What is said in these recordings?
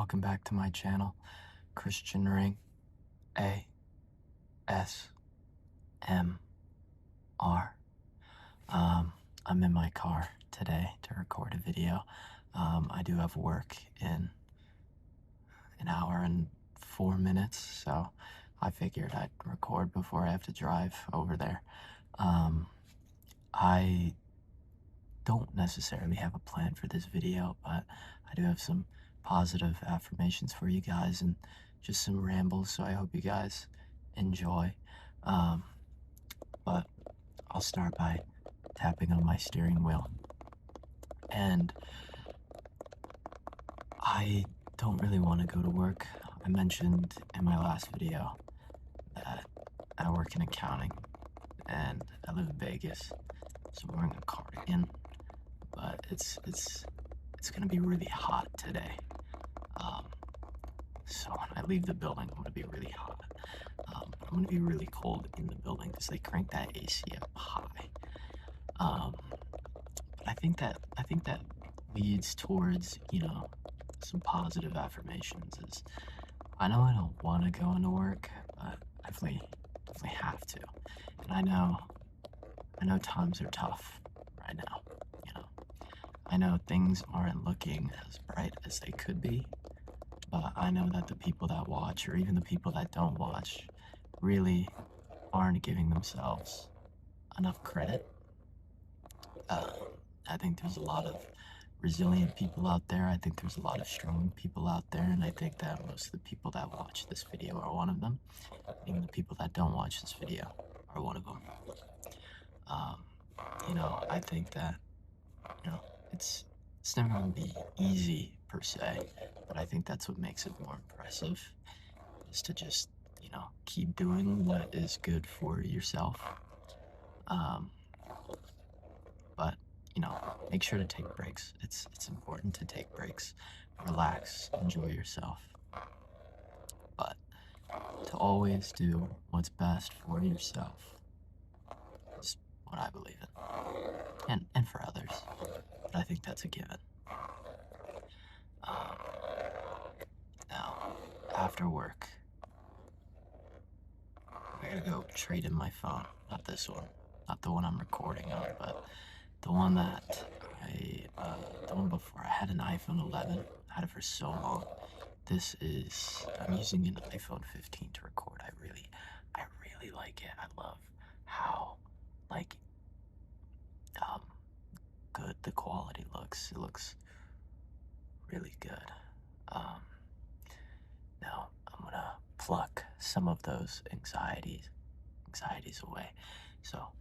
welcome back to my channel, Christian Ring, ASMR. I'm in my car today to record a video. I do have work in an hour and 4 minutes, so I figured I'd record before I have to drive over there. I don't necessarily have a plan for this video, but I do have some positive affirmations for you guys and just some rambles, so I hope you guys enjoy. But I'll start by tapping on my steering wheel. And I don't really want to go to work. I mentioned in my last video that I work in accounting and I live in Vegas, so I'm wearing a cardigan, but it's gonna be really hot today. So when I leave the building, I'm gonna be really hot. I'm gonna be really cold in the building because they crank that AC up high. But I think that leads towards, some positive affirmations. Is I know I don't want to go into work, but definitely have to. And I know times are tough right now. You know, I know things aren't looking as bright as they could be, but I know that the people that watch, or even the people that don't watch, really aren't giving themselves enough credit. I think there's a lot of resilient people out there. I think there's a lot of strong people out there, and I think that most of the people that watch this video are one of them. Even the people that don't watch this video are one of them. I think that, it's never going to be easy per se, but I think that's what makes it more impressive, is to just, keep doing what is good for yourself. But, make sure to take breaks. It's important to take breaks, relax, enjoy yourself. But to always do what's best for yourself is what I believe in. And for others. But I think that's a given. Now, after work, I gotta go trade in my phone. Not this one. Not the one I'm recording on, but the one that the one before. I had an iPhone 11. I had it for so long. I'm using an iPhone 15 to record. I really like it. I love how, like, good the quality looks. It looks really good. Now I'm gonna pluck some of those anxieties away. So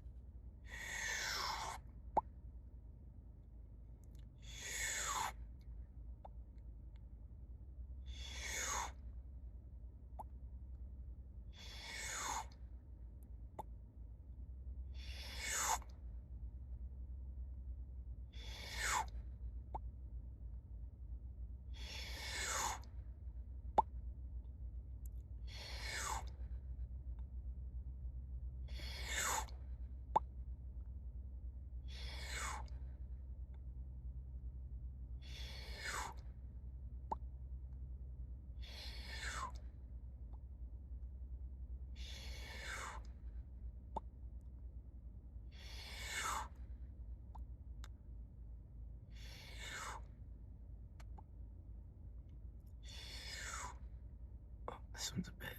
this one's a bit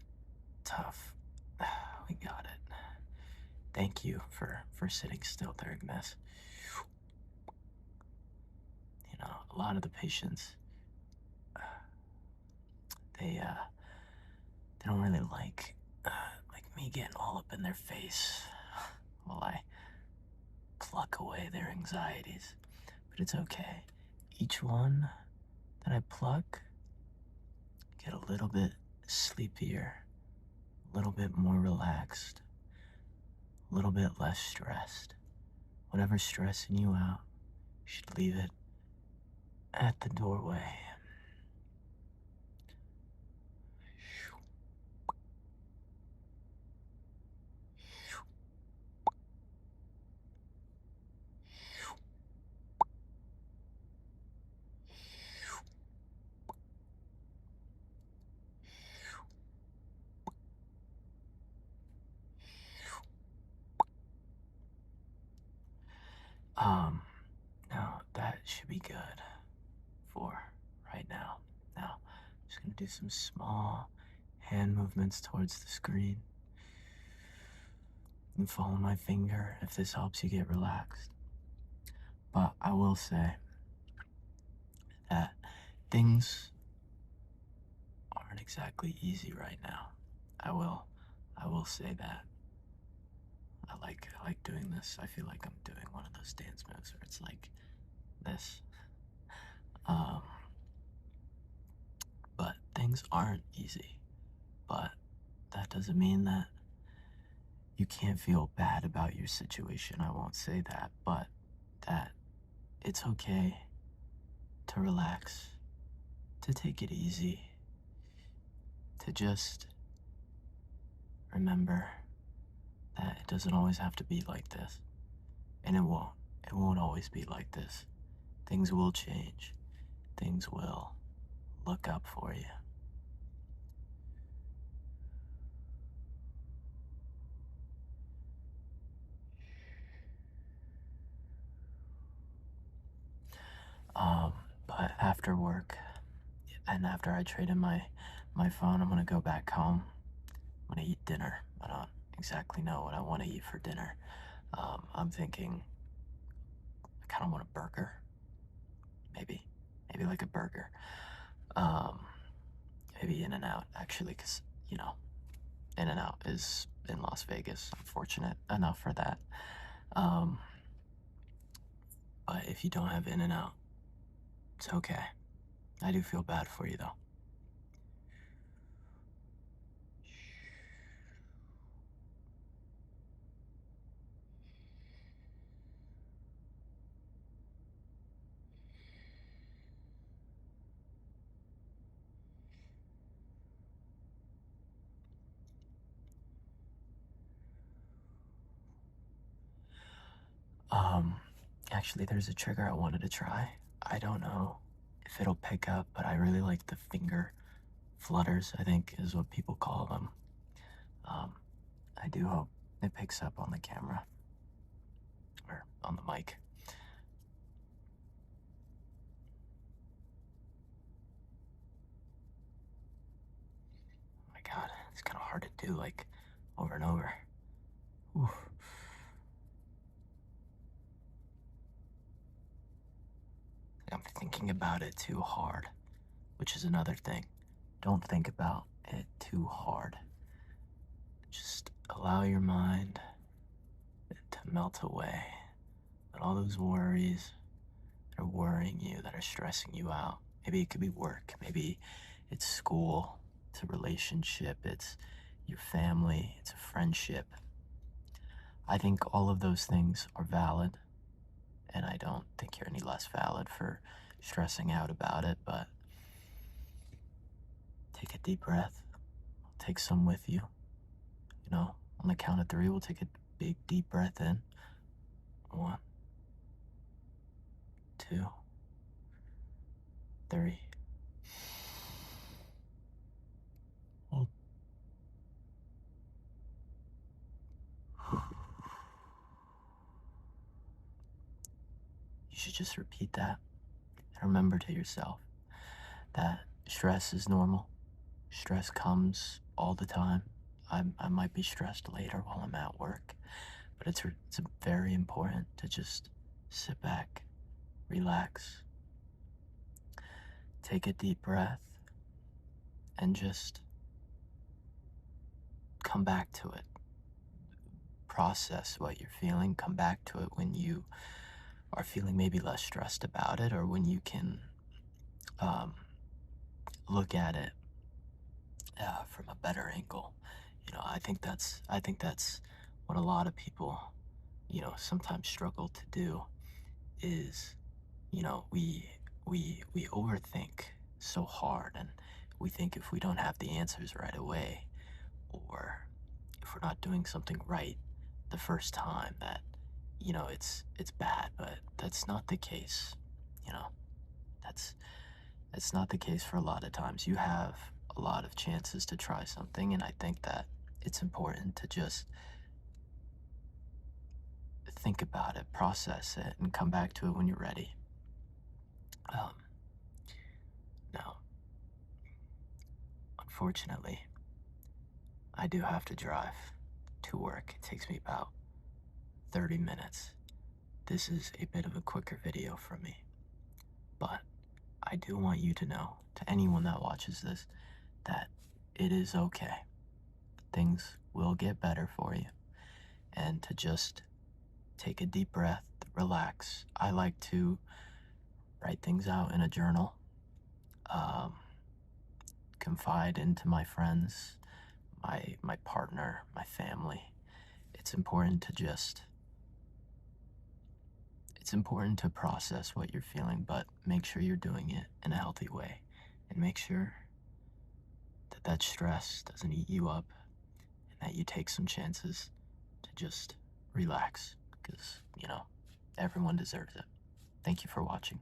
tough. We got it. Thank you for sitting still during this. A lot of the patients, they don't really like me getting all up in their face while I pluck away their anxieties. But it's okay. Each one that I pluck, get a little bit sleepier, a little bit more relaxed, a little bit less stressed. Whatever's stressing you out, you should leave it at the doorway. should be good for right now. Now, I'm just gonna do some small hand movements towards the screen and follow my finger if this helps you get relaxed. But I will say that things aren't exactly easy right now. I will say that. I like doing this. I feel like I'm doing one of those dance moves where it's like this. Um, but things aren't easy. But that doesn't mean that you can't feel bad about your situation. I won't say that, but that it's okay to relax, to take it easy, to just remember that it doesn't always have to be like this. And it won't. It won't always be like this. Things will change. Things will look up for you. But after work and after I trade in my phone, I'm gonna go back home. I'm gonna eat dinner. I don't exactly know what I want to eat for dinner. I'm thinking I kind of want a burger. Maybe like a burger. Um, maybe In-N-Out actually, because In-N-Out is in Las Vegas. I'm fortunate enough for that. Um, but if you don't have In-N-Out, it's okay. I do feel bad for you though. Um, Actually, there's a trigger I wanted to try. I don't know if it'll pick up, but I really like the finger flutters, I think is what people call them. Um, I do hope it picks up on the camera or on the mic. Oh my god, it's kind of hard to do like over and over. Oof. I'm thinking about it too hard, which is another thing. Don't think about it too hard. Just allow your mind to melt away. Let all those worries that are worrying you, that are stressing you out. Maybe it could be work, maybe it's school, it's a relationship, it's your family, it's a friendship. I think all of those things are valid, and I don't think you're any less valid for stressing out about it, but take a deep breath. Take some with you. On the count of 3, we'll take a big deep breath in. 1, 2, 3. Hold. You should just repeat that and remember to yourself that stress is normal. Stress comes all the time. I might be stressed later while I'm at work, but it's very important to just sit back, relax, take a deep breath, and just come back to it. Process what you're feeling, come back to it when you are feeling maybe less stressed about it, or when you can um, look at it from a better angle. I think that's what a lot of people, sometimes struggle to do is, we overthink so hard, and we think if we don't have the answers right away, or if we're not doing something right the first time, that it's bad. But that's not the case. You know, that's not the case for a lot of times. You have a lot of chances to try something, and I think that it's important to just think about it, process it, and come back to it when you're ready. Um, Now, unfortunately, I do have to drive to work. It takes me about 30 minutes. This is a bit of a quicker video for me, but I do want you to know, to anyone that watches this, that it is okay. Things will get better for you, and to just take a deep breath, relax. I like to write things out in a journal, um, confide into my friends, my partner, my family. It's important to just it's important to process what you're feeling, but make sure you're doing it in a healthy way, and make sure that that stress doesn't eat you up, and that you take some chances to just relax, because everyone deserves it. Thank you for watching.